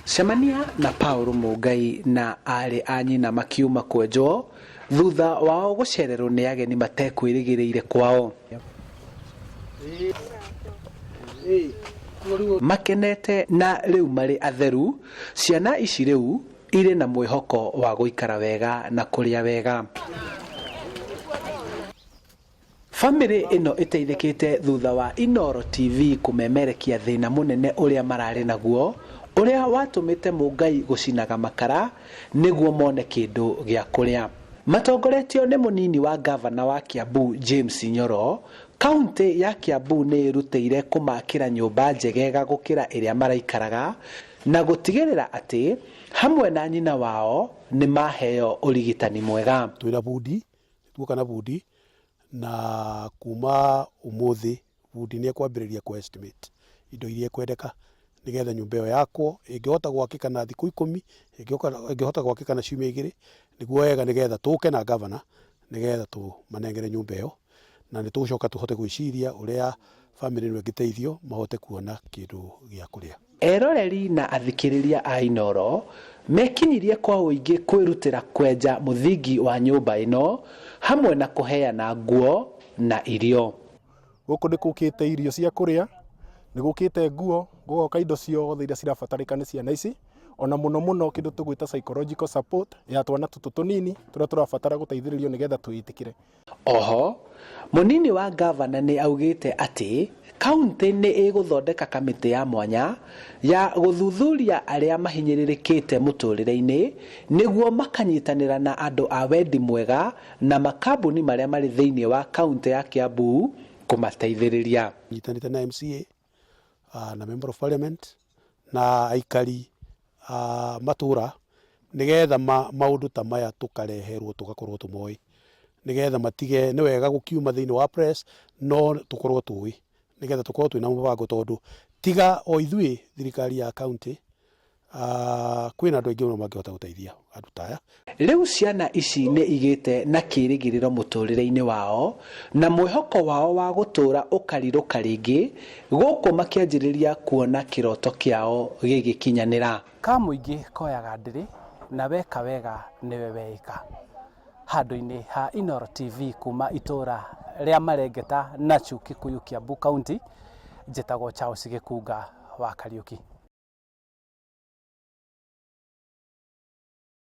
Cemania na Paul Mungai na arĩ a nyina makiuma kwenjwo thutha wao gũcererwo nĩ ageni matekwĩrĩgĩrĩire kwao. Makenete na rĩu marĩ atheru, ciana ici rĩu irĩ na mwĩhoko wa gũikara wega na kũrĩa wega. Family ĩno ĩteithĩkĩte thutha wa Inooro TV kũmemerekia thĩna mũnene ũrĩa mararĩ naguo, ũrĩa watũmĩte Mungai gũcinaga makara nĩguo mone kĩndũ gĩa kũrĩa. Matongoretio nĩ mũnini wa gavana wa Kiambu James Nyoro, kaunti ya Kiambu nĩ ĩrutĩire kũmakĩra nyũmba njegega gũkĩra ĩrĩa maraikaraga na gũtigĩrĩra atĩ hamwe na nyina wao nĩ maheo ũrigitani mwega. Twĩna bundi, tuoka na bundi na kuma umuthi bundi nĩ ekwambĩrĩria ku estimate indo iria kwendeka nigetha nyũmba ĩyo yakwo ĩngĩhota gwakĩka na thikũ 10 ĩngĩhota gwakĩka na ciumia 2 nĩguo wega nigetha tũke na governor nigetha tũmanengere nyũmba ĩyo na nĩ tũcoka tũhote gwĩciria ũrĩa family ĩno ĩngĩteithio mahote kuona kĩndũ gĩa kũrĩa. Eroreri na athikĩrĩria a Inooro mekinyirie kwa ũingĩ kwĩrutĩra kwenja mũthingi wa nyũmba ĩno hamwe na kũheana nguo na irio. Gũkũ nĩ gũkĩte irio cia kũrĩa, nĩ gũkĩte nguo, gũgoka indo ciothe iria cirabatarĩka nĩ ciana ici, ona mũno kĩndũ tũgwĩta psychological support ya twana tũtũ tũnini tũrĩa tũrabatara gũteithĩrĩrio nĩgetha twĩtĩkĩre. Oho, mũnini wa gavana nĩ augĩte atĩ kaunti nĩ ĩgũthondeka kamĩtĩ ya mwanya ya gũthuthuria arĩa mahinyĩrĩrĩkĩte mũtũrĩre-inĩ nĩguo makanyitanĩra na andũ a wendi mwega na makambuni marĩa marĩ thĩinĩ wa kaunti ya Kiambu kũmateithĩrĩria. Nyitanĩte na MCA na member of parliament na aikari matũra nigetha maũndũ ta maya tũkareherwo tũgakorwo tũmoĩ nigetha matige nĩ wega gũkiuma thĩinĩ wa press no tũkorwo tũĩ nigetha tũkorwo twĩna mũbango tondũ tiga o ithuĩ thirikari ya county kwĩna andũ aingĩ mũno mangĩhota gũteithia andũ ta aya. Rĩu ciana ici nĩ igĩte na kĩĩrĩgĩrĩro mũtũrĩre-inĩ wao na mwĩhoko wao wa gũtũra ũkarirũka rĩngĩ gũkũ makĩanjĩrĩria kuona kĩroto kĩao gĩgĩkinyanĩra. Ka mũingĩ koyaga ndĩrĩ na weka wega nĩwe weĩka. Handũ-inĩ ha Inooro TV kuma itũra rĩa Marengeta na Kikuyu Kiambu County, njĩtagwo Charles Gĩkunga wa Kariũki.